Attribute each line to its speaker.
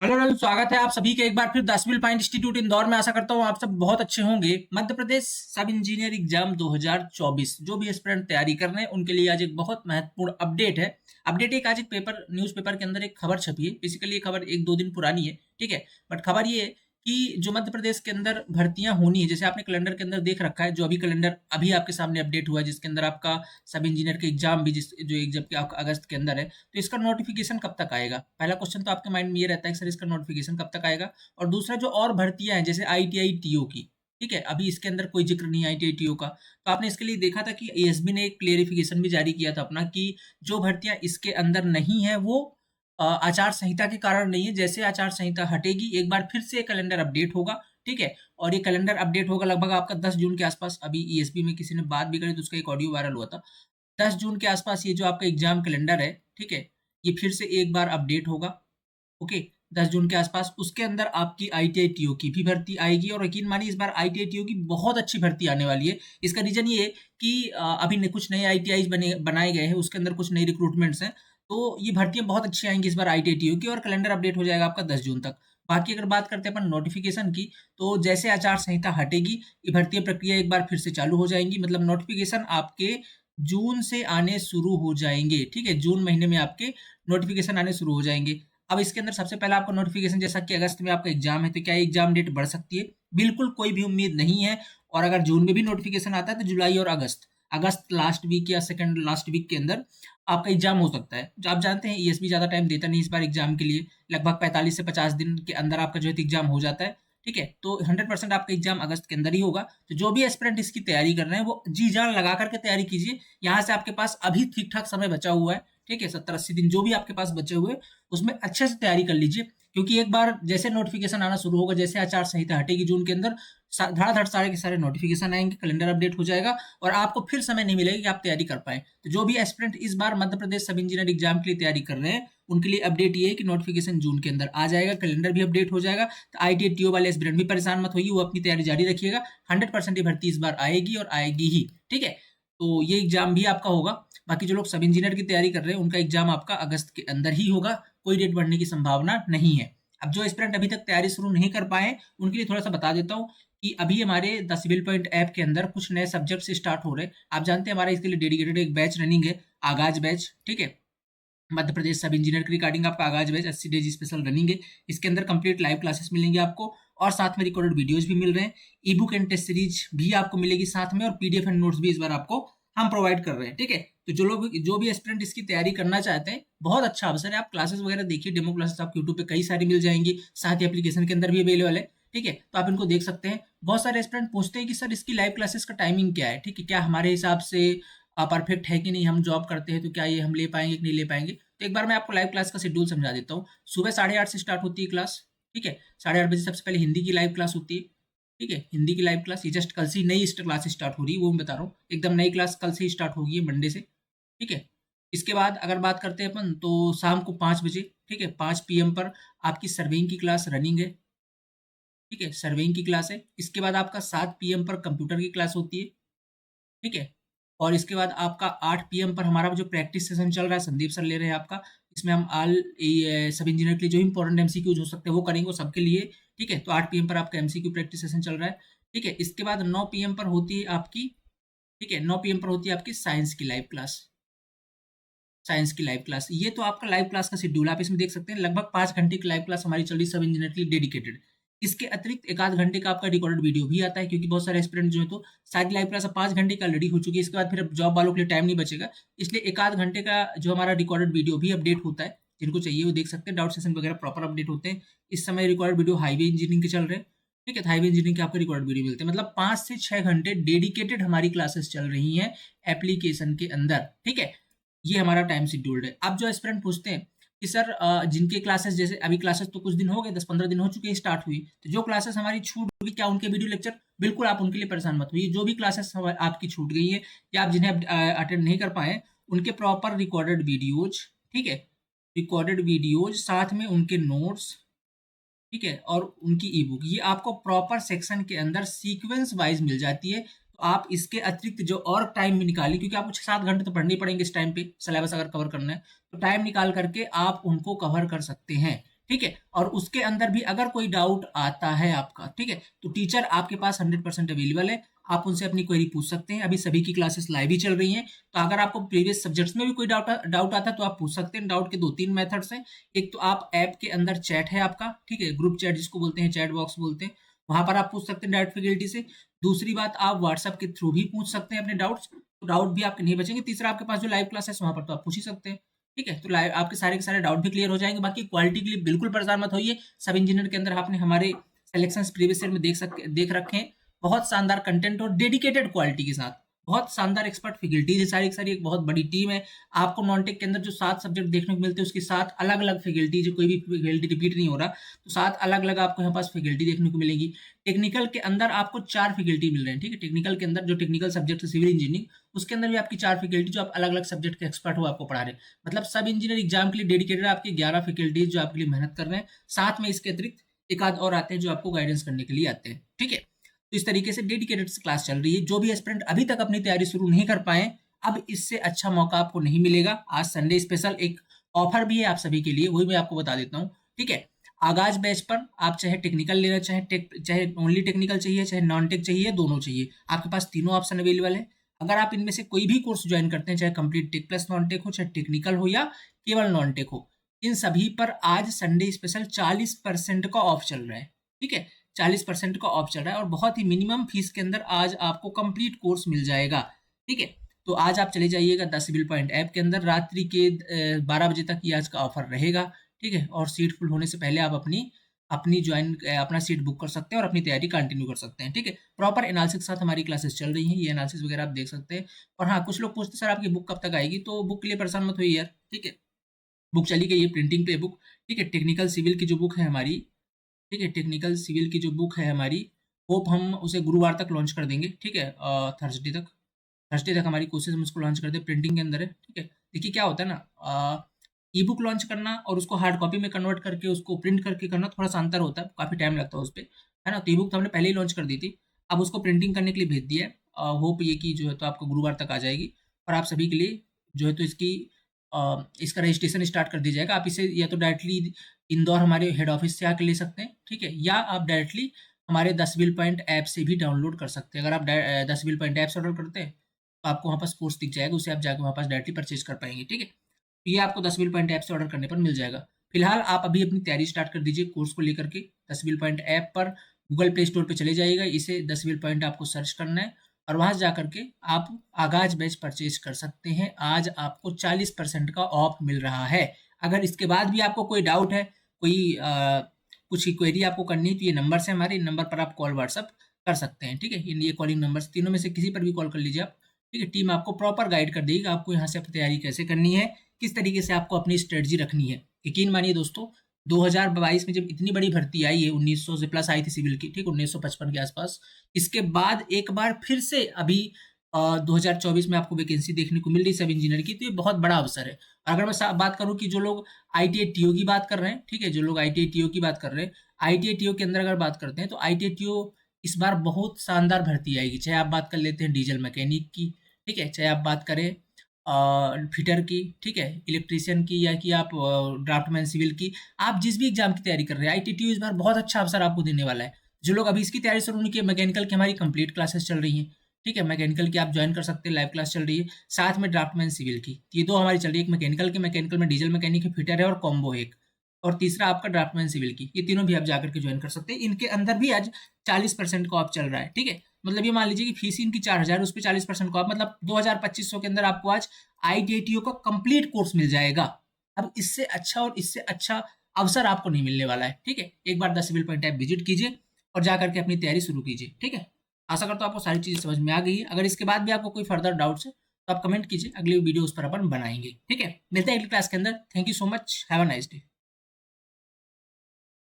Speaker 1: Hello hello, स्वागत है आप सभी के एक बार फिर the civil point institute Indore में। आशा करता हूँ आप सब बहुत अच्छे होंगे। मध्य प्रदेश सब इंजीनियर एग्जाम 2024 जो भी एस्पिरेंट तैयारी कर रहे हैं उनके लिए आज एक बहुत महत्वपूर्ण अपडेट है। अपडेट एक आज एक पेपर न्यूज़पेपर के अंदर एक खबर छपी है। बेसिकली ये खबर एक दो दिन पुरानी है, ठीक है। बट खबर ये है कि जो मध्य प्रदेश के अंदर भर्तियां होनी है, जैसे आपने कैलेंडर के अंदर देख रखा है, जो अभी कैलेंडर अभी आपके सामने अपडेट हुआ है, जिसके अंदर आपका सब इंजीनियर का एग्जाम भी जिस जो एग्जाम के आपका अगस्त के अंदर है, तो इसका नोटिफिकेशन कब तक आएगा? पहला क्वेश्चन तो आपके माइंड में ये रहता है कि सर इसका नोटिफिकेशन कब तक आएगा। और दूसरा, जो और भर्तियां हैं जैसे आईटीआई टीओ की, ठीक है, अभी इसके अंदर कोई जिक्र नहीं है आईटीआई टीओ का। तो आपने इसके लिए देखा था कि एएसबी ने एक क्लियरिफिकेशन भी जारी किया था अपना कि जो भर्तियां इसके अंदर नहीं है वो आचार संहिता के कारण नहीं है। जैसे आचार संहिता हटेगी एक बार फिर से कैलेंडर अपडेट होगा, ठीक है। और ये कैलेंडर अपडेट होगा लगभग आपका 10 जून के आसपास। अभी ईएसबी में किसी ने बात भी करी तो उसका एक ऑडियो वायरल हुआ था। 10 जून के आसपास ये जो आपका एग्जाम कैलेंडर है, ठीक है, ये फिर से एक बार अपडेट होगा। ओके, 10 जून के आसपास उसके अंदर आपकी आईटीआई टीओ की भी भर्ती आएगी। और यकीन मानिए इस बार आईटीआई टीओ की बहुत अच्छी भर्ती आने वाली है। इसका रीजन ये है कि अभी कुछ नए आईटीआई बनाए गए हैं, उसके अंदर कुछ नई रिक्रूटमेंट्स हैं। तो ये भर्तियां बहुत अच्छी आएंगी इस बार आईटीआई टीओ की, और कैलेंडर अपडेट हो जाएगा आपका 10 जून तक। बाकी अगर बात करते हैं अपन नोटिफिकेशन की, तो जैसे आचार संहिता हटेगी ये भर्ती प्रक्रिया एक बार फिर से चालू हो जाएंगी। मतलब नोटिफिकेशन आपके जून से आने शुरू हो जाएंगे, ठीक है। जून महीने में आपके नोटिफिकेशन आने शुरू हो जाएंगे। अब इसके अंदर सबसे पहला आपका नोटिफिकेशन, जैसा कि अगस्त में आपका एग्जाम है, तो क्या एग्जाम डेट बढ़ सकती है? बिल्कुल कोई भी उम्मीद नहीं है। और अगर जून में भी नोटिफिकेशन आता है तो जुलाई और अगस्त, अगस्त लास्ट वीक या सेकंड लास्ट वीक के अंदर आपका एग्जाम हो सकता है। जो आप जानते हैं ईएसबी ज्यादा टाइम देता नहीं इस बार एग्जाम के लिए, लगभग 45 से 50 दिन के अंदर आपका जो है एग्जाम हो जाता है, ठीक है। तो 100% आपका एग्जाम अगस्त के अंदर ही होगा। तो जो भी एस्पिरेंट इसकी तैयारी कर रहे हैं वो जी जान लगा करके तैयारी कीजिए। यहाँ से आपके पास अभी ठीक ठाक समय बचा हुआ है, ठीक है। 70-80 दिन जो भी आपके पास बचे हुए उसमें अच्छे से तैयारी कर लीजिए। क्योंकि एक बार जैसे नोटिफिकेशन आना शुरू होगा, जैसे आचार संहिता हटेगी जून के अंदर, धड़ाधड़ सारे के सारे नोटिफिकेशन आएंगे, कैलेंडर अपडेट हो जाएगा और आपको फिर समय नहीं मिलेगा कि आप तैयारी कर पाए। तो जो भी एस्पिरेंट इस बार मध्य प्रदेश सब इंजीनियर एग्जाम के लिए तैयारी कर रहे हैं उनके लिए अपडेट ये है कि नोटिफिकेशन जून के अंदर आ जाएगा, कैलेंडर भी अपडेट हो जाएगा। तो आईटीआई टीओ वाले एस्पिरेंट भी परेशान मत होइए, वो अपनी तैयारी जारी रखिएगा। 100% ये भर्ती इस बार आएगी और आएगी ही, ठीक है। तो ये एग्जाम भी आपका होगा। बाकी जो लोग सब इंजीनियर की तैयारी कर रहे हैं उनका एग्जाम आपका अगस्त के अंदर ही होगा, कोई डेट बढ़ने की संभावना नहीं है। अब जो एस्पिरेंट अभी तक तैयारी शुरू नहीं कर पाए उनके लिए थोड़ा सा बता देता हूँ कि अभी हमारे द सिविल पॉइंट ऐप के अंदर कुछ नए सब्जेक्ट स्टार्ट हो रहे हैं। आप जानते हैं हमारा इसके लिए डेडिकेटेड एक बैच रनिंग है, आगाज बैच, ठीक है। मध्य प्रदेश सब इंजीनियर के रिगार्डिंग आपका आगाज बैच 80 डेज स्पेशल रनिंग है। इसके अंदर कंप्लीट लाइव क्लासेस मिलेंगे आपको, और साथ में रिकॉर्डेड वीडियोज भी मिल रहे हैं। Ebook and test series भी आपको मिलेगी साथ में, और पीडीएफ एंड नोट्स भी इस बार आपको हम प्रोवाइड कर रहे हैं, ठीक है। तो जो भी एस्पिरेंट इसकी तैयारी करना चाहते हैं, बहुत अच्छा अवसर है। आप क्लासेस वगैरह देखिए, डेमो क्लासेस आपको यूट्यूब पे कई सारी मिल जाएंगी, साथ ही एप्लीकेशन के अंदर भी अवेलेबल है, ठीक है। तो आप इनको देख सकते हैं। बहुत सारे एस्पिरेंट पूछते हैं कि सर इसकी लाइव क्लासेस का टाइमिंग क्या है, ठीक है, क्या हमारे हिसाब से परफेक्ट है कि नहीं, हम जॉब करते हैं तो क्या ये हम ले पाएंगे कि नहीं ले पाएंगे। तो एक बार मैं आपको लाइव क्लास का शेड्यूल समझा देता हूँ। सुबह 8:30 से स्टार्ट होती है क्लास, ठीक है। 8:30 बजे सबसे पहले हिंदी की लाइव क्लास होती है, ठीक है। हिंदी की लाइव क्लास ये जस्ट कल से ही नई क्लास स्टार्ट हो रही है, वो मैं बता रहा हूँ, एकदम नई क्लास कल से ही स्टार्ट होगी मंडे से, ठीक है। इसके बाद अगर बात करते हैं अपन, तो शाम को 5 बजे, ठीक है, 5 PM पर आपकी सर्वेइंग की क्लास रनिंग है, ठीक है, सर्वेइंग की क्लास है। इसके बाद आपका 7 PM पर कंप्यूटर की क्लास होती है, ठीक है। और इसके बाद आपका 8 PM पर हमारा जो प्रैक्टिस सेशन चल रहा है, संदीप सर ले रहे हैं आपका। इसमें हम सब इंजीनियर के लिए जो इंपॉर्टेंट एमसीक्यूज हो सकते हैं वो करेंगे, वो सबके लिए, ठीक है। तो 8 PM पर आपका एमसीक्यू प्रैक्टिस सेशन चल रहा है, ठीक है। इसके बाद 9 PM पर होती है आपकी, ठीक है, 9 PM पर होती है आपकी साइंस की लाइव क्लास। साइंस की लाइव क्लास, ये तो आपका लाइव क्लास का शेड्यूल आप इसमें देख सकते हैं। लगभग 5 घंटे की लाइव क्लास हमारी चल रही सब इंजीनियर के लिए डेडिकेटेड। इसके अतिरिक्त एक आध घंटे का आपका रिकॉर्डेड वीडियो भी आता है, क्योंकि बहुत सारे एस्पिरेंट जो है तो सारी लाइव क्लास 5 घंटे का ऑलरेडी हो चुकी है। इसके बाद फिर अब जॉब वालों के लिए टाइम नहीं बचेगा, इसलिए एक आध घंटे का जो हमारा रिकॉर्डेड वीडियो भी अपडेट होता है। जिनको चाहिए वो देख सकते हैं, डाउट सेशन वगैरह प्रॉपर अपडेट होते हैं। इस समय रिकॉर्डेड वीडियो हाईवे इंजीनियरिंग के चल रहे हैं, ठीक है। हाईवे इंजीनियरिंग के आपको रिकॉर्डेड वीडियो मिलते हैं। मतलब 5 से 6 घंटे डेडिकेटेड हमारी क्लासेस चल रही हैं एप्लीकेशन के अंदर, ठीक है। ये हमारा टाइम शेड्यूल्ड है। अब जो एस्पिरेंट पूछते हैं कि सर जिनके क्लासेस, जैसे अभी क्लासेस तो कुछ दिन हो गए, 10-15 दिन हो चुके हैं स्टार्ट हुई, तो जो क्लासेस हमारी छूट गई, क्या उनके वीडियो लेक्चर? बिल्कुल आप उनके लिए परेशान मत हुई। जो भी क्लासेस आपकी छूट गई है या आप जिन्हें अटेंड नहीं कर पाए, उनके प्रॉपर रिकॉर्डेड वीडियोज, ठीक है, रिकॉर्डेड वीडियोज साथ में उनके नोट्स, ठीक है, और उनकी ई बुक, ये आपको प्रॉपर सेक्शन के अंदर सीक्वेंस वाइज मिल जाती है। तो आप इसके अतिरिक्त जो और टाइम में निकालिए, क्योंकि आपको 6-7 घंटे तो पढ़ने ही पड़ेंगे इस टाइम पे, सिलेबस अगर कवर करना है, तो टाइम निकाल करके आप उनको कवर कर सकते हैं, ठीक है। और उसके अंदर भी अगर कोई डाउट आता है आपका, ठीक है, तो टीचर आपके पास 100% अवेलेबल है, आप उनसे अपनी क्वेरी पूछ सकते हैं। अभी सभी की क्लासेस लाइव ही चल रही हैं, तो अगर आपको प्रीवियस सब्जेक्ट्स में भी कोई डाउट आता है तो आप पूछ सकते हैं। डाउट के 2-3 मेथड्स हैं। एक तो आप ऐप के अंदर चैट है आपका, ठीक है, ग्रुप चैट जिसको बोलते हैं, चैट बॉक्स बोलते हैं, वहां पर आप पूछ सकते हैं डायरेक्ट फैकल्टी से। दूसरी बात, आप व्हाट्सएप के थ्रू भी पूछ सकते हैं अपने डाउट्स, तो डाउट भी आपके नहीं बचेंगे। तीसरा, आपके पास जो लाइव क्लासेस वहां पर तो आप पूछ ही सकते हैं, ठीक है, तो लाइव आपके सारे के सारे डाउट भी क्लियर हो जाएंगे। बाकी क्वालिटी के लिए बिल्कुल परेशान मत होइए। सब इंजीनियर के अंदर आपने हमारे सिलेक्शंस प्रीवियस ईयर में देख रखे हैं, बहुत शानदार कंटेंट और डेडिकेटेड क्वालिटी के साथ, बहुत शानदार एक्सपर्ट फैकल्टीज है सारी की सारी, एक बहुत बड़ी टीम है। आपको नॉनटेक के अंदर जो 7 सब्जेक्ट देखने को मिलते हैं, उसके 7 अलग अलग फैकल्टीज, कोई भी फैकल्टी रिपीट नहीं हो रहा, तो 7 अलग अलग आपको यहाँ पास फैकल्टी देखने को मिलेगी। टेक्निकल के अंदर आपको 4 फैकल्टी मिल रहे हैं, ठीक है, टेक्निकल के अंदर जो टेक्निकल सब्जेक्ट है सिविल इंजीनियरिंग, उसके अंदर भी आपकी 4 फैकल्टी जो आप अलग अलग सब्जेक्ट के एक्सपर्ट हो आपको पढ़ा रहे हैं। मतलब सब इंजीनियर एग्जाम के लिए डेडिकेटेड आपके 11 फैकल्टीज जो आपके लिए मेहनत कर रहे हैं। साथ में इसके अतिरिक्त एक आध और आते हैं जो आपको गाइडेंस करने के लिए आते हैं, ठीक है। तो इस तरीके से डेडिकेटेड क्लास चल रही है। जो भी एस्पिरेंट अभी तक अपनी तैयारी शुरू नहीं कर पाए, अब इससे अच्छा मौका आपको नहीं मिलेगा। आज संडे स्पेशल एक ऑफर भी है आप सभी के लिए, वही मैं आपको बता देता हूँ, ठीक है। आगाज बैच पर आप चाहे टेक्निकल लेना, चाहे ओनली टेक्निकल चाहिए, चाहे नॉन टेक चाहिए, दोनों चाहिए, आपके पास तीनों ऑप्शन अवेलेबल है। अगर आप इनमें से कोई भी कोर्स ज्वाइन करते हैं, चाहे complete tech plus non tech हो, चाहे टेक्निकल हो या केवल नॉन टेक हो, इन सभी पर आज संडे स्पेशल 40% का ऑफ चल रहा है, ठीक है, 40% का ऑफ चल रहा है और बहुत ही मिनिमम फीस के अंदर आज आपको कंप्लीट कोर्स मिल जाएगा, ठीक है। तो आज आप चले जाइएगा 10 सिविल पॉइंट ऐप के अंदर, रात्रि के 12 बजे तक ये आज का ऑफर रहेगा, ठीक है। और सीट फुल होने से पहले आप अपना सीट बुक कर सकते हैं और अपनी तैयारी कंटिन्यू कर सकते हैं, ठीक है। प्रॉपर एनालिसिस के साथ हमारी क्लासेस चल रही हैं, ये एनालिसिस वगैरह आप देख सकते हैं। और हाँ, कुछ लोग पूछते सर आपकी बुक कब तक आएगी, तो बुक के लिए परेशान मत होइए यार, ठीक है। बुक चली गई है प्रिंटिंग पे बुक, ठीक है। टेक्निकल सिविल की जो बुक है हमारी, ठीक है, टेक्निकल सिविल की जो बुक है हमारी, होप हम उसे गुरुवार तक लॉन्च कर देंगे, ठीक है, थर्सडे तक हमारी कोशिश हम उसको लॉन्च कर दें, प्रिंटिंग के अंदर है, ठीक है। देखिए क्या होता है ना, ई बुक लॉन्च करना और उसको हार्ड कॉपी में कन्वर्ट करके उसको प्रिंट करके करना थोड़ा सा अंतर होता है, काफ़ी टाइम लगता है उस पर, है ना। तो ई बुक तो हमने पहले ही लॉन्च कर दी थी, अब उसको प्रिंटिंग करने के लिए भेज दिया है। होप ये कि जो है तो आपको गुरुवार तक आ जाएगी और आप सभी के लिए जो है तो इसका रजिस्ट्रेशन स्टार्ट कर दिया जाएगा। आप इसे या तो डायरेक्टली इंदौर हमारे हेड ऑफिस से आकर ले सकते हैं, ठीक है, या आप डायरेक्टली हमारे 10 बिल पॉइंट ऐप से भी डाउनलोड कर सकते हैं। अगर आप 10 बिल पॉइंट ऐप से ऑर्डर करते हैं तो आपको वहाँ पास कोर्स दिख जाएगा, उसे आप जाकर वहाँ पास डायरेक्टली परचेज कर पाएंगे, ठीक है। तो ये आपको 10 बिल पॉइंट ऐप से ऑर्डर करने पर मिल जाएगा। फिलहाल आप अभी अपनी तैयारी स्टार्ट कर दीजिए कोर्स को लेकर के। 10 बिल पॉइंट ऐप पर गूगल प्ले स्टोर पर चले जाइएगा, इसे 10 बिल पॉइंट आपको सर्च करना है और वहाँ जा करके आप आगाज बैच परचेज कर सकते हैं। आज आपको 40% का ऑफ मिल रहा है। अगर इसके बाद भी आपको कोई डाउट है, कोई कुछ क्वेरी आपको करनी है, तो ये नंबर से हमारे, इन नंबर पर आप कॉल व्हाट्सअप कर सकते हैं, ठीक है। इन ये कॉलिंग नंबर तीनों में से किसी पर भी कॉल कर लीजिए आप, ठीक है। टीम आपको प्रॉपर गाइड कर देगी आपको यहाँ से अपनी तैयारी कैसे करनी है, किस तरीके से आपको अपनी स्ट्रेटजी रखनी है। यकीन मानिए दोस्तों, 2022 में जब इतनी बड़ी भर्ती आई है, 1900 से प्लस आई थी सिविल की, ठीक, 1955 के आसपास, इसके बाद एक बार फिर से अभी 2024 में आपको वैकेंसी देखने को मिल रही सब इंजीनियर की, तो ये बहुत बड़ा अवसर है। और अगर मैं बात करूं कि जो लोग ITI TO की बात कर रहे हैं, ठीक है, जो लोग ITI TO की बात कर रहे हैं, ITI TO के अंदर अगर बात करते हैं तो ITI TO इस बार बहुत शानदार भर्ती आएगी। चाहे आप बात कर लेते हैं डीजल मैकेनिक की, ठीक है, चाहे आप बात करें फिटर की, ठीक है, इलेक्ट्रीशियन की, या कि आप ड्राफ्टमैन सिविल की, आप जिस भी एग्जाम की तैयारी कर रहे हैं, ITI TO इस बार बहुत अच्छा अवसर आपको देने वाला है। जो लोग अभी इसकी तैयारी शुरू नहीं की, मैकेनिकल की हमारी कंप्लीट क्लासेस चल रही हैं, ठीक है, मैकेनिकल की आप ज्वाइन कर सकते हैं, लाइव क्लास चल रही है। साथ में ड्राफ्टमैन सिविल की, ये दो हमारी चल रही है, एक मैकेनिकल में डीजल मैकेनिक है, फिटर है और कॉम्बो है एक, और तीसरा आपका ड्राफ्टमैन सिविल की, ये तीनों भी आप जाकर के ज्वाइन कर सकते हैं। इनके अंदर भी आज 40% का ऑफ चल रहा है, ठीक है। मतलब ये मान लीजिए कि फीस इनकी 4000, उस पर 40% का ऑफ, मतलब 2500 के अंदर आपको आज ITI TO का कंप्लीट कोर्स मिल जाएगा। अब इससे अच्छा और इससे अच्छा अवसर आपको नहीं मिलने वाला है, ठीक है। एक बार 10 सिविल पॉइंट ऐप विजिट कीजिए और जाकर के अपनी तैयारी शुरू कीजिए, ठीक है। आशा करता हूँ आपको सारी चीजें समझ में आ गई है। अगर इसके बाद भी आपको कोई फर्दर डाउट्स है तो आप कमेंट कीजिए, अगली वीडियो उस पर अपन बनाएंगे, ठीक है। मिलते हैं अगली क्लास के अंदर। Thank you so much, have a nice day.